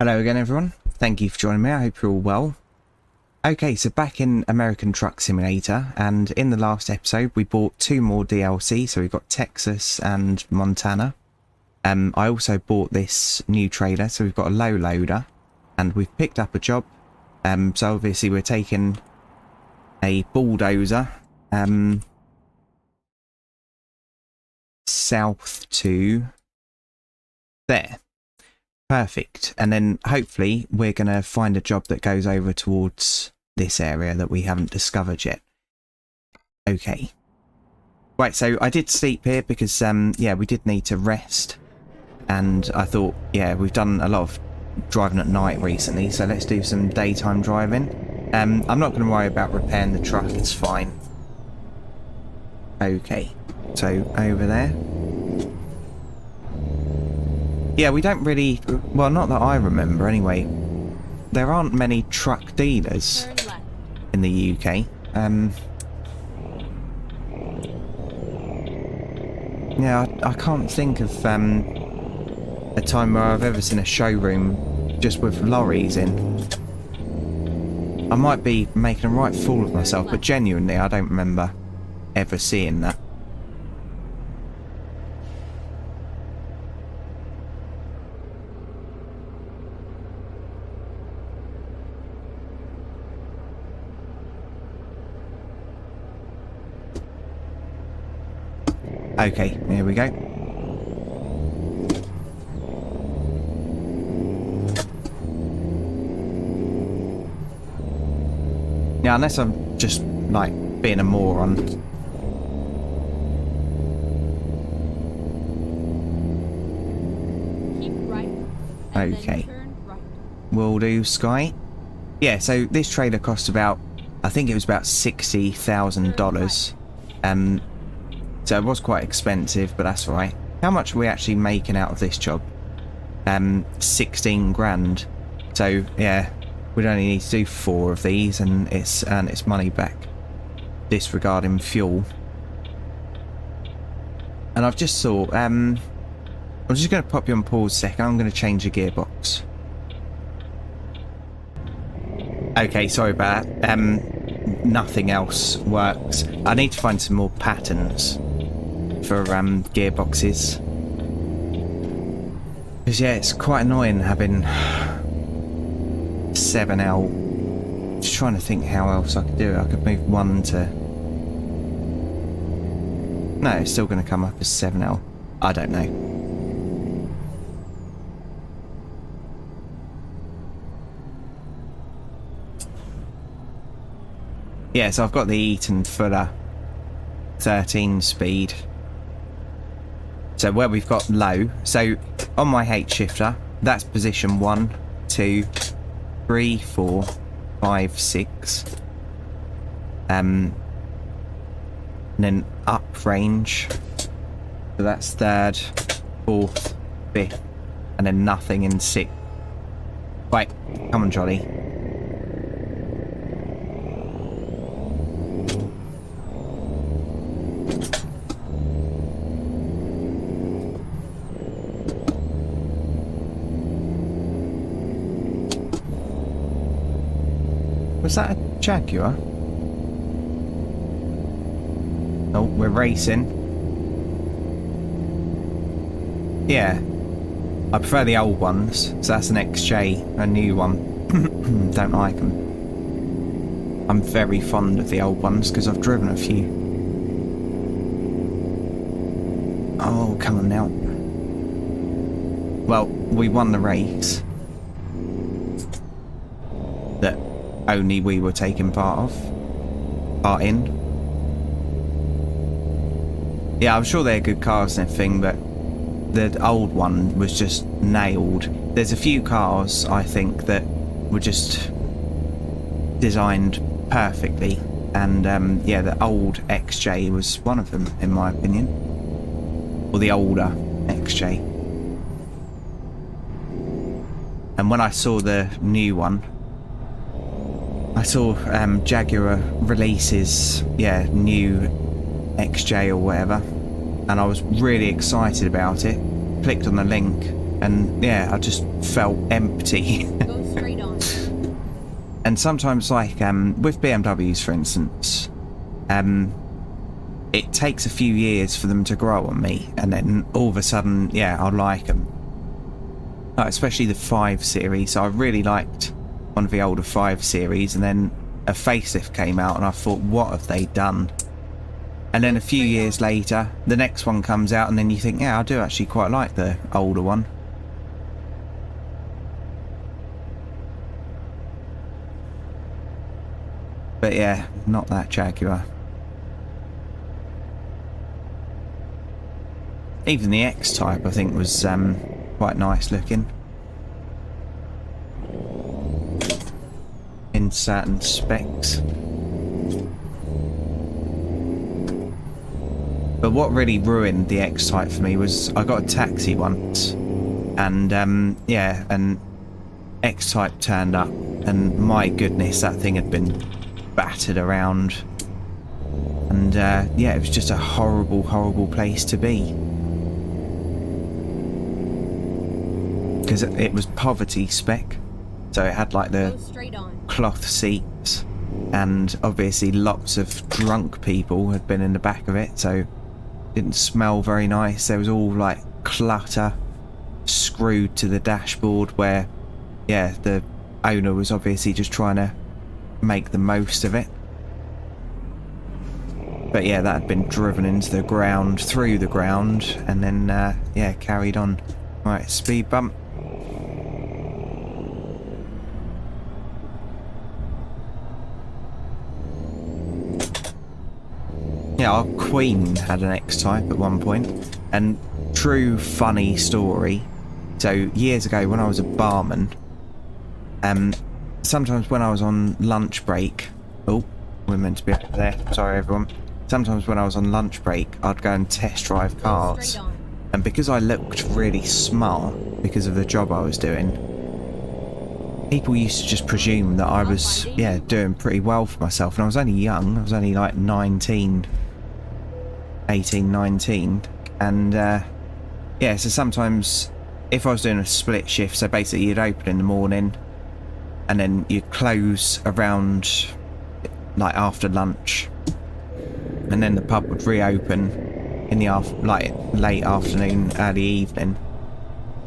Hello again, everyone. Thank you for joining me. I hope you're all well. Okay, so back in American Truck Simulator, and in the last episode we bought 2 more DLC, so we've got Texas and Montana. I also bought this new trailer, so we've got a low loader, and we've picked up a job. So obviously we're taking a bulldozer south to there. Perfect. And then hopefully we're going to find a job that goes over towards this area that we haven't discovered yet. Okay. Right, so I did sleep here because, yeah, we did need to rest. And I thought, yeah, we've done a lot of driving at night recently, so let's do some daytime driving. I'm not going to worry about repairing the truck, it's fine. Okay, so over there. Yeah, we don't really, well, not that I remember anyway. There aren't many truck dealers in the UK. Yeah, I can't think of a time where I've ever seen a showroom just with lorries in. I might be making a right fool of myself, but genuinely I don't remember ever seeing that. Okay, here we go. Yeah, unless I'm just, like, being a moron. Keep right, and Okay. then turn right. Will do, Sky. Yeah, so this trailer cost about, I think it was about $60,000. So it was quite expensive, but that's all right. How much are we actually making out of this job? 16 grand. So yeah, we'd only need to do 4 of these and it's earned its money back, disregarding fuel. And I've just thought, I'm just going to pop you on pause a second. I'm going to change the gearbox. Okay, sorry about that. Nothing else works. I need to find some more patterns for gearboxes. Because yeah, it's quite annoying having 7L. Just trying to think how else I could do it. I could move 1 to... No, it's still going to come up as 7L. I don't know. Yeah, so I've got the Eaton Fuller 13 speed. So where we've got low, so on my H shifter, that's position 1, 2, 3, 4, 5, 6. And then up range. So that's 3rd, 4th, 5th, and then nothing in 6th. Right, come on, Jolly. Was that a Jaguar? Oh, we're racing. Yeah. I prefer the old ones. So that's an XJ, a new one. Don't like them. I'm very fond of the old ones because I've driven a few. Oh, come on now. Well, we won the race. That only we were taking part in. Yeah, I'm sure they're good cars and everything, but the old one was just nailed. There's a few cars, I think, that were just designed perfectly, and yeah, the old XJ was one of them, in my opinion. Or the older XJ. And when I saw the new one, I saw Jaguar releases, yeah, new XJ or whatever, and I was really excited about it. Clicked on the link, and yeah, I just felt empty. Go straight on. And sometimes, like with BMWs, for instance, it takes a few years for them to grow on me, and then all of a sudden, yeah, I like them. Especially the 5 Series. I really liked one of the older 5 Series, and then a facelift came out, and I thought, what have they done? And then a few years later, the next one comes out, and then you think, yeah, I do actually quite like the older one. But yeah, not that Jaguar. Even the X-Type, I think, was quite nice looking in certain specs. But what really ruined the X-Type for me was I got a taxi once, and yeah, an X-Type turned up, and my goodness, that thing had been battered around, and yeah, it was just a horrible place to be, because it was poverty spec, so it had like the Go straight on. cloth seats, and obviously lots of drunk people had been in the back of it, so it didn't smell very nice. There was all like clutter screwed to the dashboard, where yeah, the owner was obviously just trying to make the most of it. But yeah, that had been driven into the ground, through the ground, and then yeah, carried on. Right, speed bump. Yeah, our Queen had an X-Type at one point, and true funny story. So years ago, when I was a barman, sometimes when I was on lunch break, oh, we're meant to be up there. Sorry, everyone. Sometimes when I was on lunch break, I'd go and test drive cars, Straight on. and because I looked really smart because of the job I was doing, people used to just presume that I was, yeah, doing pretty well for myself. And I was only young. I was only like 18, 19, and yeah, so sometimes if I was doing a split shift, so basically you'd open in the morning and then you'd close around like after lunch, and then the pub would reopen in the late afternoon, early evening.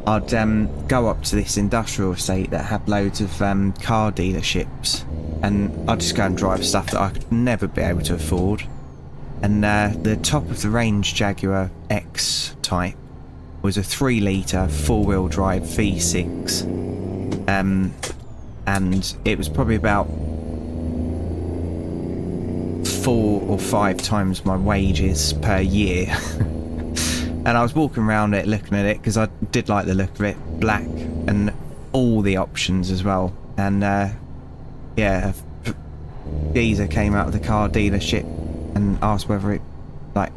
I'd go up to this industrial estate that had loads of car dealerships, and I'd just go and drive stuff that I could never be able to afford. And the top of the range Jaguar X-Type was a 3-litre 4-wheel drive V6, and it was probably about 4 or 5 times my wages per year. And I was walking around it looking at it because I did like the look of it, black and all the options as well. And yeah, a geezer came out of the car dealership and asked whether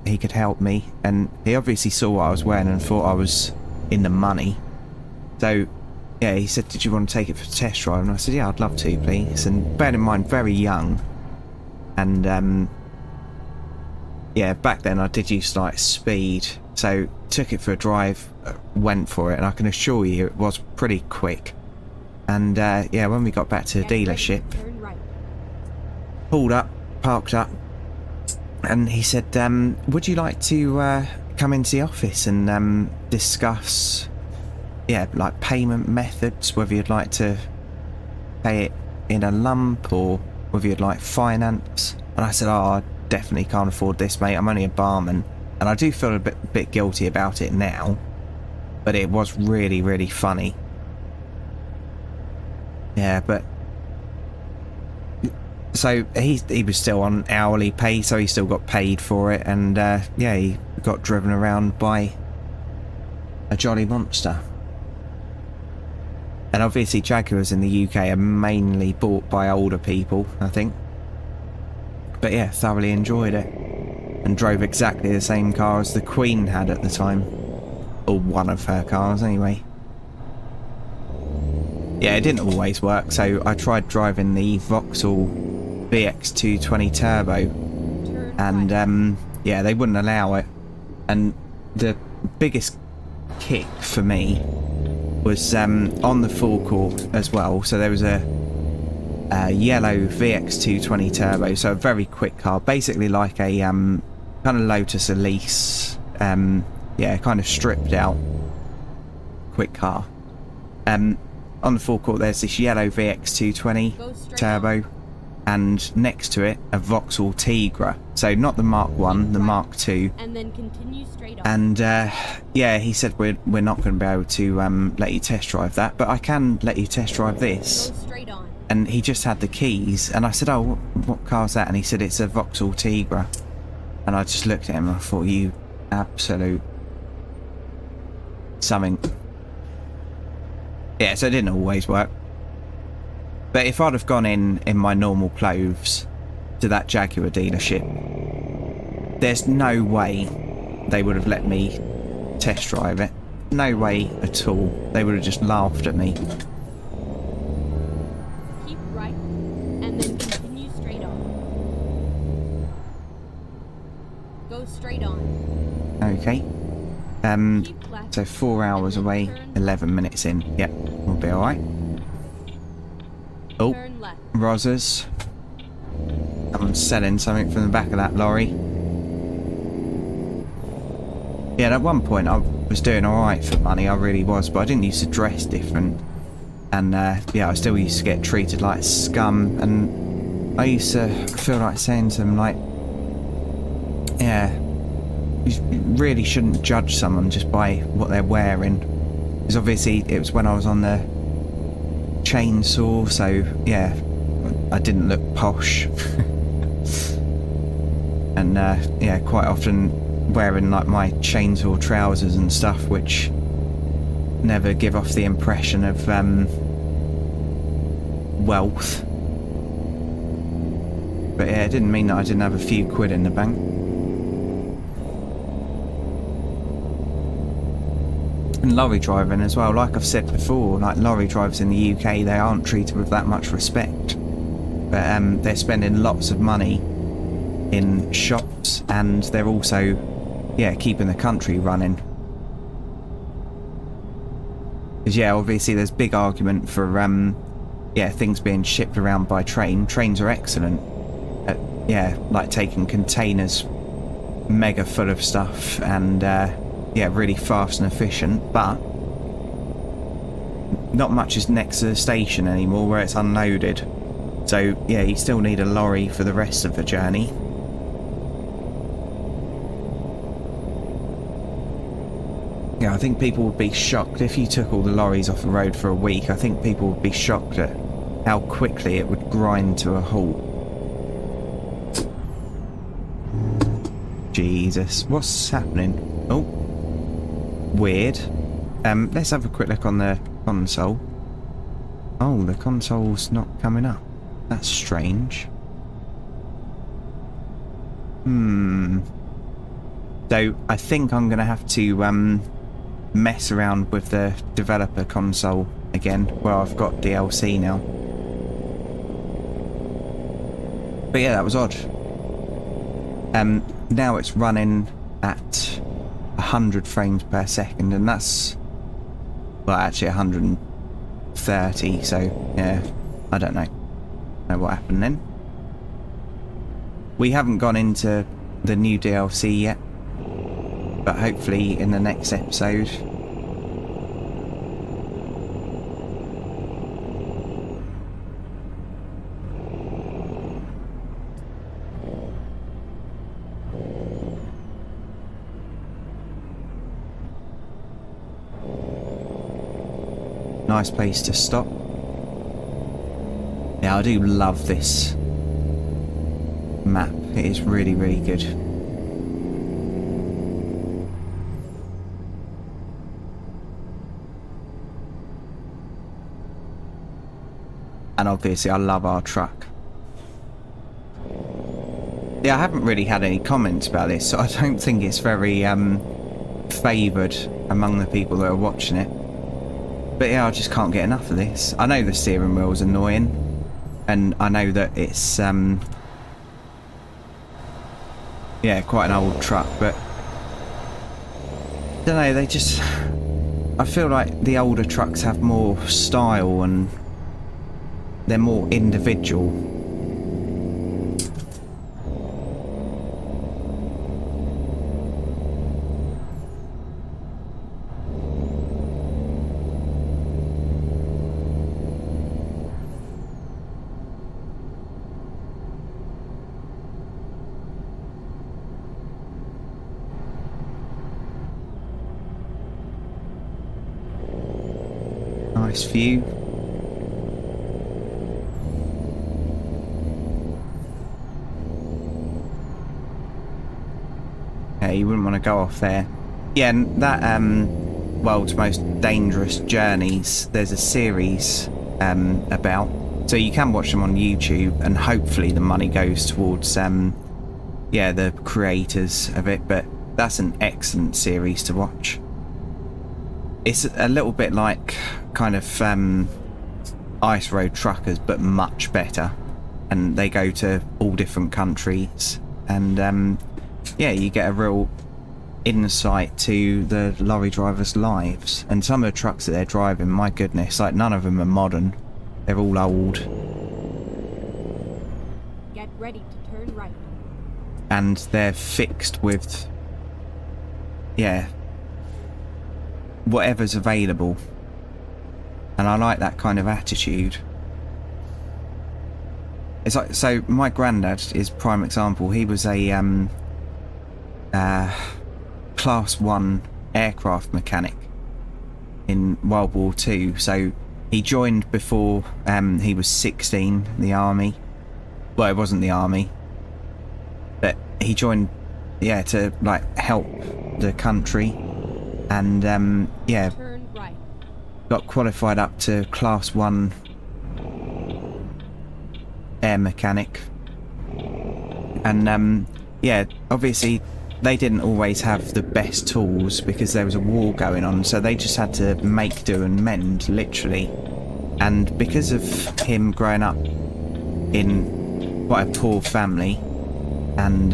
he could help me, and he obviously saw what I was wearing and thought I was in the money. So yeah, he said, did you want to take it for a test drive? And I said, yeah, I'd love to, please. And bearing in mind, very young, and yeah, back then I did use like speed, so took it for a drive, went for it, and I can assure you it was pretty quick. And yeah, when we got back to the dealership, Turn right. pulled up, parked up, and he said, would you like to come into the office and discuss, yeah, like payment methods, whether you'd like to pay it in a lump or whether you'd like finance? And I said, oh, I definitely can't afford this, mate. I'm only a barman, and I do feel a bit guilty about it now, but it was really, really funny. Yeah, but so he was still on hourly pay, so he still got paid for it, and yeah, he got driven around by a jolly monster. And obviously Jaguars in the UK are mainly bought by older people, I think. But yeah, thoroughly enjoyed it, and drove exactly the same car as the Queen had at the time, or one of her cars anyway. Yeah, it didn't always work, so I tried driving the Vauxhall VX220 Turbo, and yeah, they wouldn't allow it. And the biggest kick for me was on the forecourt as well. So there was a yellow VX220 turbo, so a very quick car, basically like a kind of Lotus Elise, yeah, kind of stripped out quick car. On the forecourt there's this yellow VX220 turbo, and next to it a Vauxhall Tigra, so not the Mark 1, the Mark 2. And then continue straight on. And yeah, he said we're not going to be able to let you test drive that, but I can let you test drive this. Go straight on. And he just had the keys, and I said, oh, what car's that? And he said it's a Vauxhall Tigra. And I just looked at him and I thought, you absolute something. Yeah, so it didn't always work. But if I'd have gone in my normal clothes to that Jaguar dealership, there's no way they would have let me test drive it. No way at all. They would have just laughed at me. Keep right, and then continue straight on. Go straight on. Okay. Keep left. So 4 hours away, 11 minutes in. Yep, we'll be alright. Oh, Turn left. Rozzers. Someone's selling something from the back of that lorry. Yeah, at one point I was doing alright for money, I really was, but I didn't used to dress different. And yeah, I still used to get treated like scum, and I used to feel like saying to them, like, yeah, you really shouldn't judge someone just by what they're wearing. Because obviously it was when I was on the chainsaw, so yeah, I didn't look posh. And yeah, quite often wearing like my chainsaw trousers and stuff, which never give off the impression of wealth. But yeah, it didn't mean that I didn't have a few quid in the bank. And lorry driving as well, like I've said before, like lorry drivers in the UK, they aren't treated with that much respect. But they're spending lots of money in shops, and they're also, yeah, keeping the country running. Because yeah, obviously there's big argument for yeah, things being shipped around by train. Trains are excellent at, yeah, like taking containers mega full of stuff, and yeah, really fast and efficient, but not much is next to the station anymore where it's unloaded. So yeah, you still need a lorry for the rest of the journey. Yeah, I think people would be shocked if you took all the lorries off the road for a week. I think people would be shocked at how quickly it would grind to a halt. Jesus, what's happening? Oh, weird. Let's have a quick look on the console. Oh, the console's not coming up. That's strange. So I think I'm gonna have to mess around with the developer console again. Well, I've got DLC now. But yeah, that was odd. Now it's running at 100 frames per second, and that's, well, actually 130, so yeah, I don't know what happened then. We haven't gone into the new DLC yet, but hopefully in the next episode. Nice place to stop. Yeah, I do love this map. It is really, really good. And obviously I love our truck. Yeah, I haven't really had any comments about this, so I don't think it's very favoured among the people that are watching it. But yeah, I just can't get enough of this. I know the steering wheel's annoying, and I know that it's yeah, quite an old truck, but I don't know, they just, I feel like the older trucks have more style and they're more individual. Nice view. Yeah, you wouldn't want to go off there. Yeah, and that World's Most Dangerous Journeys, there's a series about. So you can watch them on YouTube, and hopefully the money goes towards yeah, the creators of it, but that's an excellent series to watch. It's a little bit like kind of Ice Road Truckers, but much better. And they go to all different countries. And yeah, you get a real insight to the lorry drivers' lives. And some of the trucks that they're driving, my goodness, like none of them are modern. They're all old. Get ready to turn right. And they're fixed with, yeah, whatever's available. And I like that kind of attitude. It's like, so my granddad is prime example. He was a class 1 aircraft mechanic in World War II. So he joined before he was 16, the army. Well, it wasn't the army, but he joined, yeah, to like help the country. And yeah, Turn right. got qualified up to class 1 air mechanic. And yeah, obviously they didn't always have the best tools because there was a war going on, so they just had to make do and mend, literally. And because of him growing up in quite a poor family, and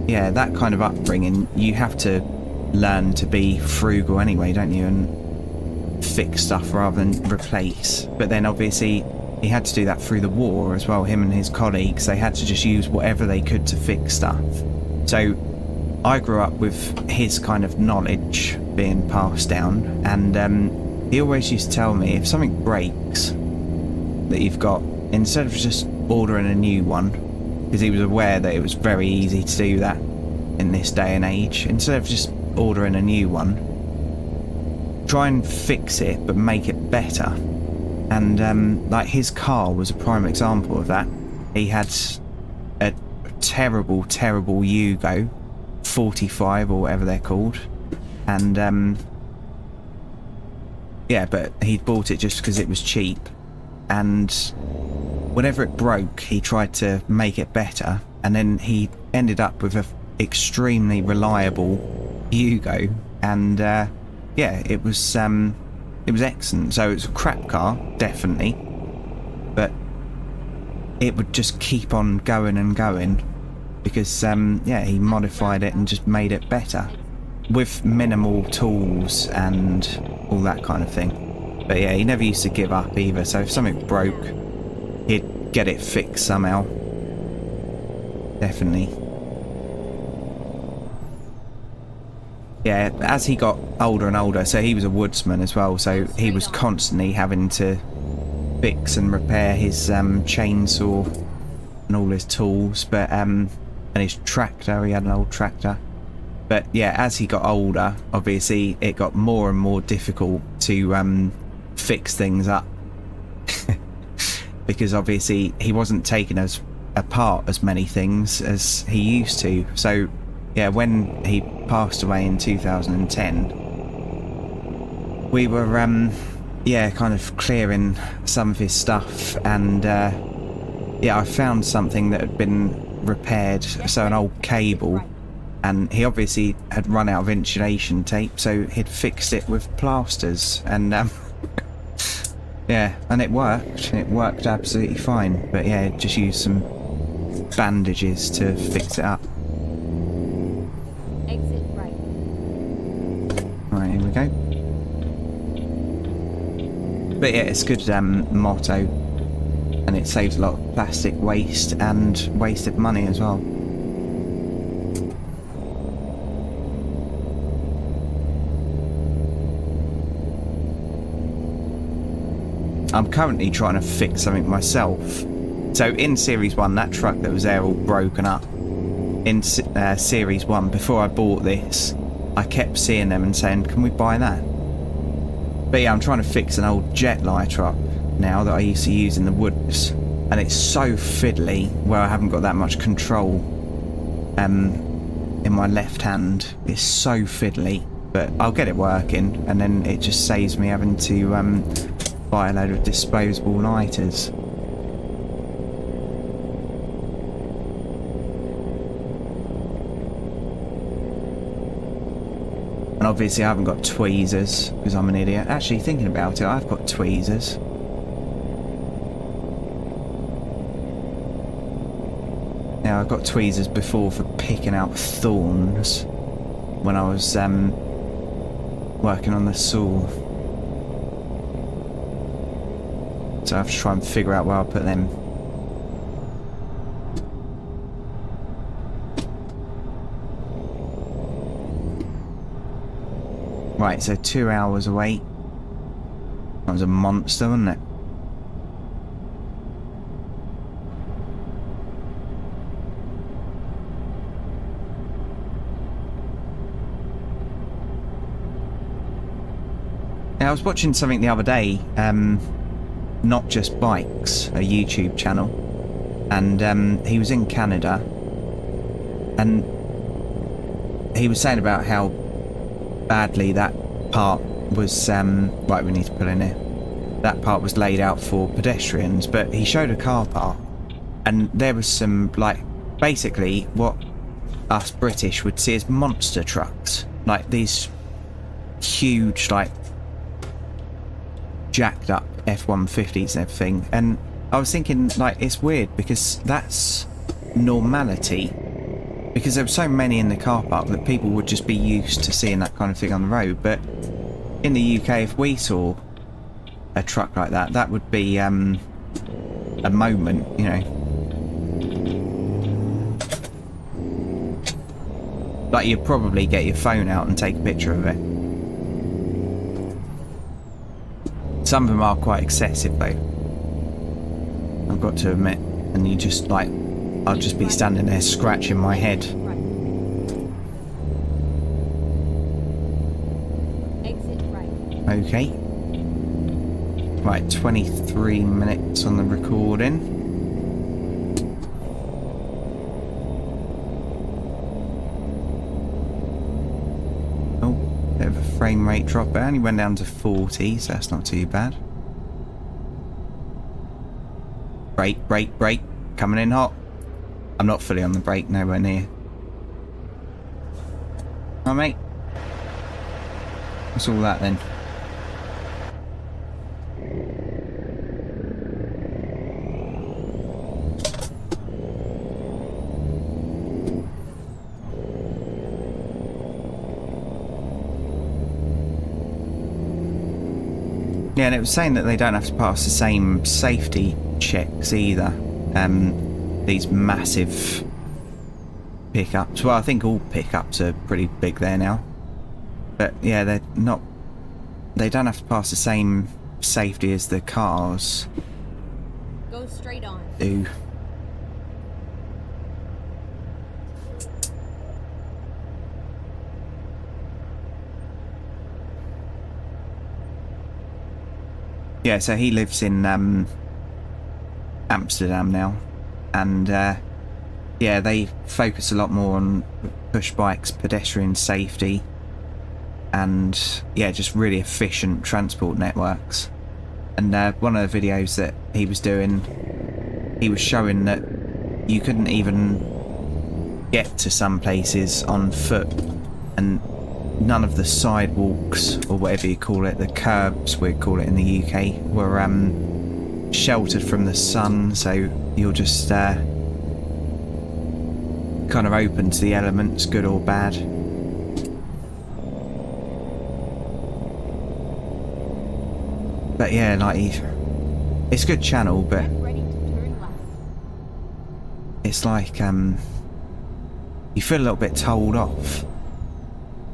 yeah, that kind of upbringing, you have to learn to be frugal anyway, don't you, and fix stuff rather than replace. But then obviously he had to do that through the war as well. Him and his colleagues, they had to just use whatever they could to fix stuff. So I grew up with his kind of knowledge being passed down, and he always used to tell me, if something breaks that you've got, instead of just ordering a new one, because he was aware that it was very easy to do that in this day and age, instead of just ordering a new one, try and fix it but make it better. And like his car was a prime example of that. He had a terrible Yugo 45 or whatever they're called, and yeah, but he bought it just because it was cheap, and whenever it broke he tried to make it better, and then he ended up with a extremely reliable Yugo, and yeah, it was excellent. So it's a crap car, definitely, but it would just keep on going and going because yeah, he modified it and just made it better with minimal tools and all that kind of thing. But yeah, he never used to give up either, so if something broke he'd get it fixed somehow, definitely. Yeah, as he got older and older, so he was a woodsman as well, so he was constantly having to fix and repair his chainsaw and all his tools, but and his tractor, he had an old tractor. But yeah, as he got older, obviously it got more and more difficult to fix things up because obviously he wasn't taking us apart as many things as he used to. So yeah, when he passed away in 2010, we were yeah, kind of clearing some of his stuff, and yeah, I found something that had been repaired, so an old cable, and he obviously had run out of insulation tape, so he'd fixed it with plasters, and yeah, and it worked absolutely fine. But yeah, just used some bandages to fix it up. Exit right. Right, here we go. But yeah, it's a good motto, and it saves a lot of plastic waste and wasted money as well. I'm currently trying to fix something myself. So in Series 1, that truck that was there all broken up. In Series 1, before I bought this, I kept seeing them and saying, can we buy that? But yeah, I'm trying to fix an old Jetline truck now that I used to use in the woods. And it's so fiddly where I haven't got that much control in my left hand. It's so fiddly. But I'll get it working, and then it just saves me having to buy a load of disposable lighters. And obviously I haven't got tweezers because I'm an idiot. Actually, thinking about it, I've got tweezers. Now, I've got tweezers before for picking out thorns when I was working on the saw. So I have to try and figure out where I'll put them. Right, so 2 hours away. That was a monster, wasn't it? Now, I was watching something the other day, Not Just Bikes, a YouTube channel, and he was in Canada, and he was saying about how badly that part was, right, we need to put in here, that part was laid out for pedestrians, but he showed a car park, and there was some, like, basically what us British would see as monster trucks, like these huge, like, jacked up F-150s and everything. And I was thinking, like, it's weird because that's normality, because there were so many in the car park that people would just be used to seeing that kind of thing on the road. But in the UK, if we saw a truck like that, that would be a moment, you know. Like, you'd probably get your phone out and take a picture of it. Some of them are quite excessive though, I've got to admit, and you just, like, I'll just be standing there scratching my head. Exit right. Okay. Right, 23 minutes on the recording. Bit of a frame rate drop, but it only went down to 40, so that's not too bad. Brake, brake, brake, coming in hot. I'm not fully on the brake, nowhere near. Oh, mate. What's all that then? Yeah, and it was saying that they don't have to pass the same safety checks either. These massive pickups. Well, I think all pickups are pretty big there now. But yeah, they're not. They don't have to pass the same safety as the cars Go straight on. do. Yeah, so he lives in Amsterdam now, and yeah, they focus a lot more on push bikes, pedestrian safety, and yeah, just really efficient transport networks. And one of the videos that he was doing, he was showing that you couldn't even get to some places on foot, and none of the sidewalks, or whatever you call it, the curbs we call it in the UK, were sheltered from the sun, so you're just kind of open to the elements, good or bad. But yeah, like it's a good channel, but Get ready to turn left. it's like you feel a little bit told off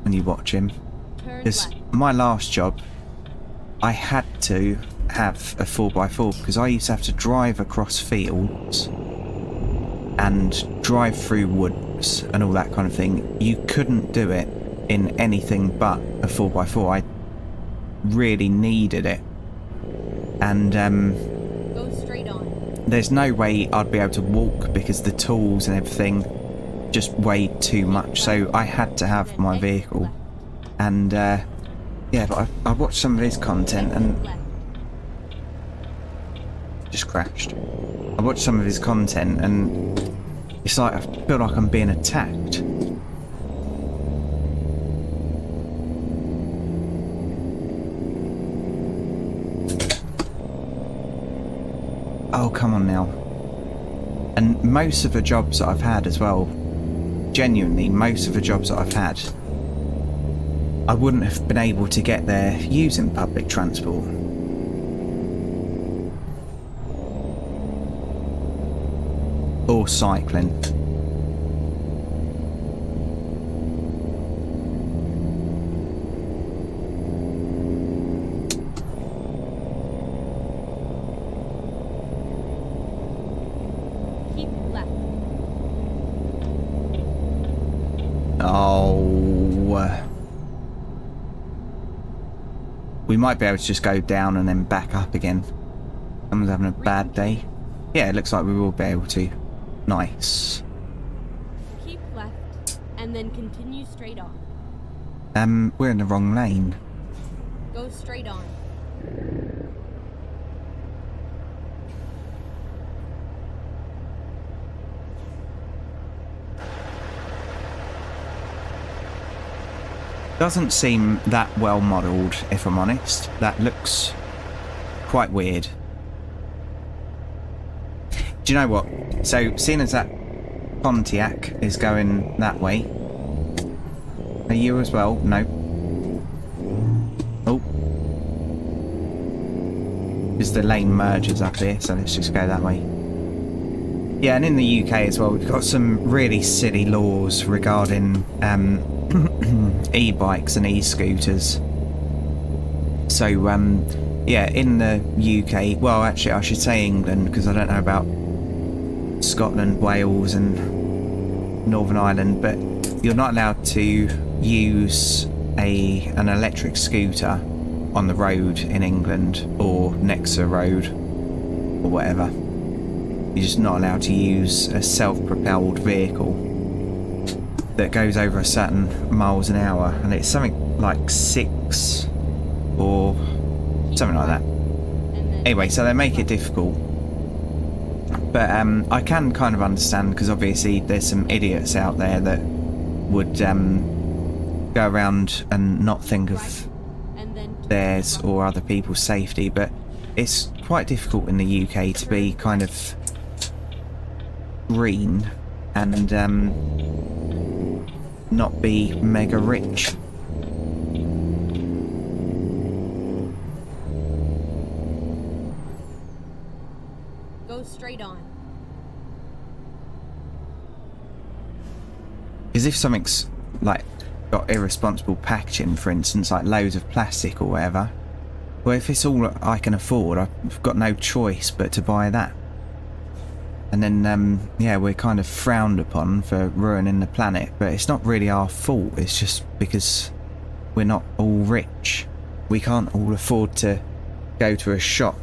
when you watch him. Turn Because left. my last job, I had to have a 4x4 because I used to have to drive across fields and drive through woods and all that kind of thing. You couldn't do it in anything but a 4x4. I really needed it. And Go straight on. there's no way I'd be able to walk because the tools and everything just weighed too much. So I had to have Then my exit vehicle. left. And yeah, but I watched some of his content Exit and left. just crashed. I watched some of his content and it's like I feel like I'm being attacked. Oh, come on now. And most of the jobs that I've had as well, genuinely, most of the jobs that I've had, I wouldn't have been able to get there using public transport. Or cycling. Keep left. Oh. We might be able to just go down and then back up again. Someone's having a bad day. Yeah, it looks like we will be able to. Nice. Keep left. And then continue straight on. We're in the wrong lane. Go straight on. Doesn't seem that well modelled, if I'm honest. That looks quite weird. Do you know what? So, seeing as that Pontiac is going that way, are you as well? No. Oh. Because the lane merges up here, so let's just go that way. Yeah, and in the UK as well, we've got some really silly laws regarding e-bikes and e-scooters. So, yeah, in the UK, well, actually, I should say England, because I don't know about Scotland, Wales, and Northern Ireland, but you're not allowed to use an electric scooter on the road in England or next to a road or whatever. You're just not allowed to use a self-propelled vehicle that goes over a certain miles an hour, and it's something like 6 or something like that. Anyway, so they make it difficult. But I can kind of understand, because obviously there's some idiots out there that would go around and not think of theirs or other people's safety. But it's quite difficult in the UK to be kind of green and not be mega rich. Go straight on. Because if something's like got irresponsible packaging, for instance, like loads of plastic or whatever, well, if it's all I can afford, I've got no choice but to buy that. And then, yeah, we're kind of frowned upon for ruining the planet, but it's not really our fault. It's just because we're not all rich. We can't all afford to go to a shop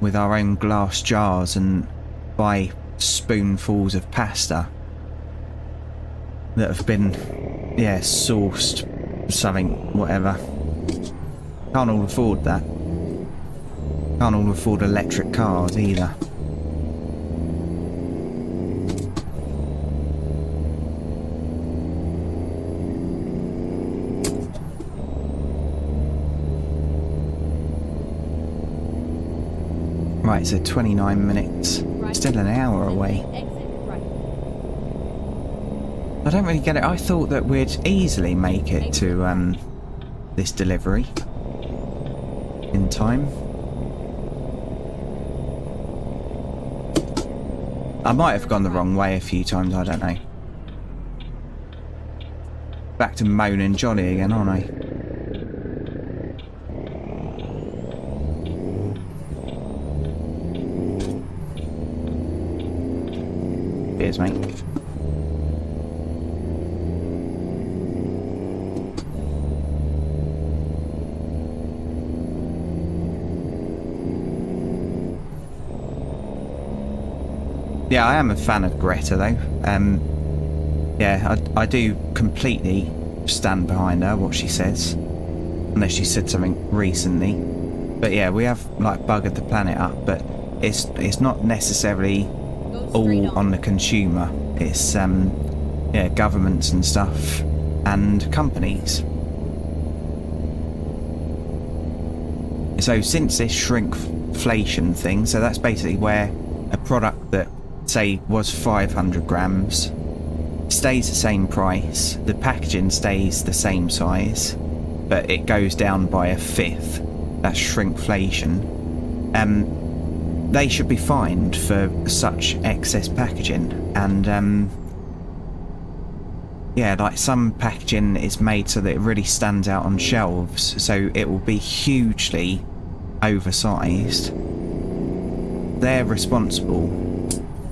with our own glass jars and buy spoonfuls of pasta that have been, yeah, sourced something, whatever. Can't all afford that. Can't all afford electric cars either. Right, so 29 minutes. Still an hour away. I don't really get it. I thought that we'd easily make it to this delivery in time. I might have gone the wrong way a few times, I don't know. Back to moaning Johnny again, aren't I? Cheers, mate. Yeah, I am a fan of Greta though. Yeah, I do completely stand behind her, what she says. Unless she said something recently. But yeah, we have like buggered the planet up, but it's not necessarily all on the consumer. It's yeah, governments and stuff and companies. So since this shrinkflation thing, so that's basically where a product that say was 500 grams stays the same price, the packaging stays the same size, but it goes down by a fifth. That's shrinkflation. They should be fined for such excess packaging. And yeah, like some packaging is made so that it really stands out on shelves, so it will be hugely oversized. They're responsible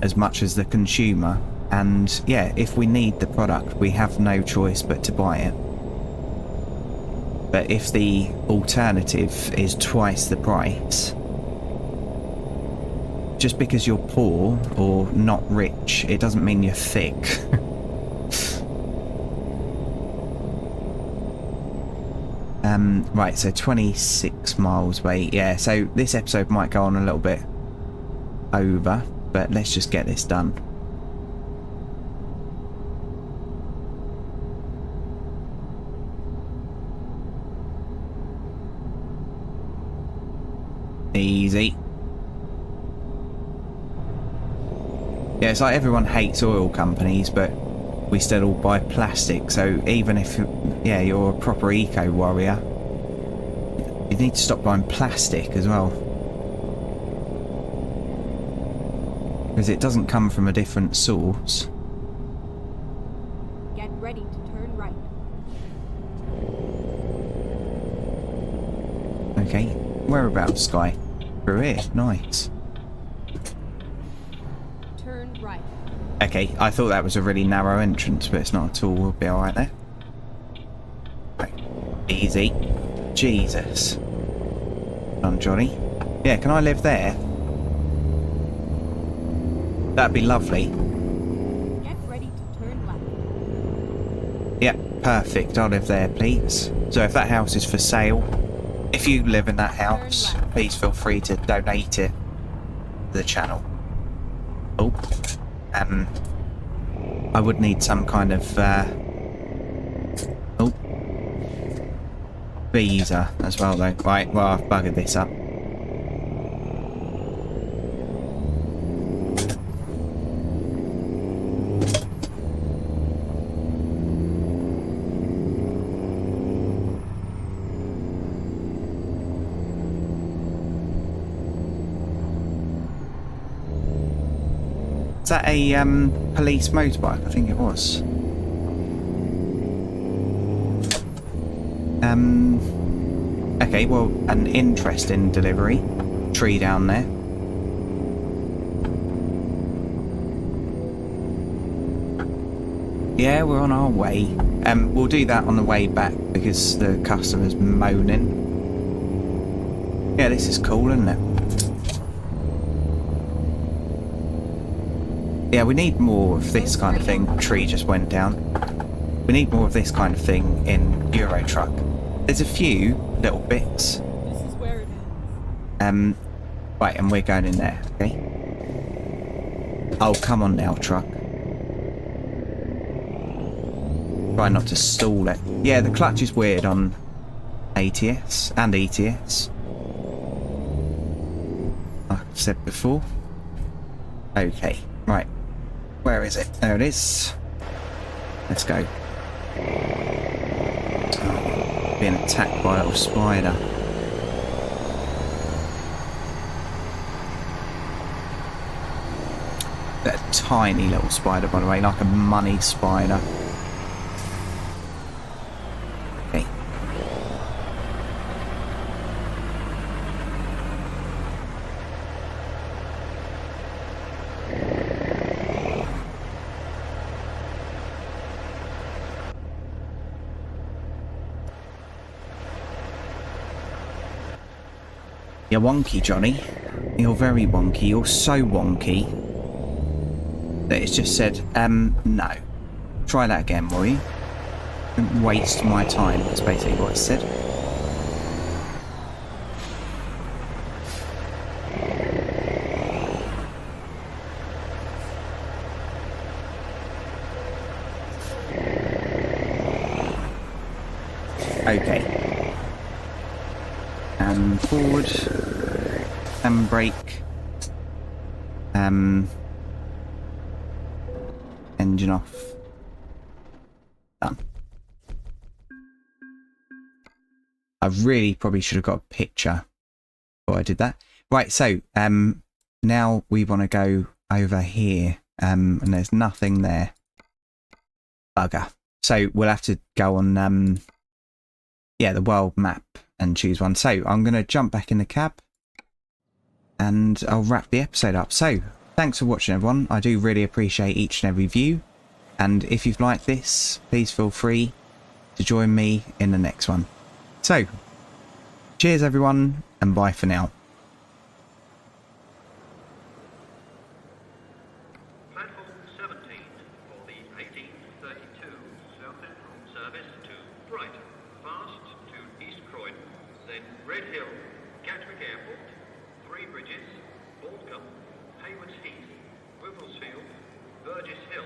as much as the consumer, and yeah, if we need the product we have no choice but to buy it. But if the alternative is twice the price, just because you're poor or not rich, it doesn't mean you're thick. Right, so 26 miles away. Yeah, so this episode might go on a little bit over, but let's just get this done. Easy. Yeah, it's like everyone hates oil companies, but we still all buy plastic. So even if, yeah, you're a proper eco warrior, you need to stop buying plastic as well. Because it doesn't come from a different source. Get ready to turn right. Okay, whereabouts, Sky? Through here, nice. Turn right. Okay, I thought that was a really narrow entrance, but it's not at all. We'll be alright there. Right. Easy. Jesus. Come on, Johnny. Yeah, can I live there? That'd be lovely. Get ready to turn left. Yep, perfect. I'll live there, please. So if that house is for sale, if you live in that house, please feel free to donate it to the channel. Oh, I would need some kind of visa as well though. Right, well, I've buggered this up. Is that a police motorbike? I think it was. Okay, well, an interesting delivery. Tree down there. Yeah, we're on our way. We'll do that on the way back because the customer's moaning. Yeah, this is cool, isn't it? Yeah, we need more of this kind of thing. Tree just went down. We need more of this kind of thing in Euro Truck. There's a few little bits. This is where it ends. Right, and we're going in there, okay? Oh, come on now, truck. Try not to stall it. Yeah, the clutch is weird on ATS and ETS. Like I've said before. Okay, right. Where is it? There it is. Let's go. Oh, being attacked by a little spider. A tiny little spider, by the way, like a money spider. Okay. You're wonky, Johnny. You're very wonky. You're so wonky that it's just said, no. Try that again, will you? Don't waste my time, that's basically what it said. Okay. Forward. Brake. Engine off. Done. I really probably should have got a picture before I did that. Right, so now we want to go over here, and there's nothing there. Bugger. So we'll have to go on yeah, the world map and choose one. So I'm going to jump back in the cab and I'll wrap the episode up. So thanks for watching, everyone. I do really appreciate each and every view. And if you've liked this, please feel free to join me in the next one. So, cheers everyone, and bye for now. Platform 17 for the 1832 South Central service to Brighton, fast to East Croydon, then Red Hill, Gatwick Airport, Three Bridges, Aldcombe, Haywards Heath, Wimblesfield, Burgess Hill,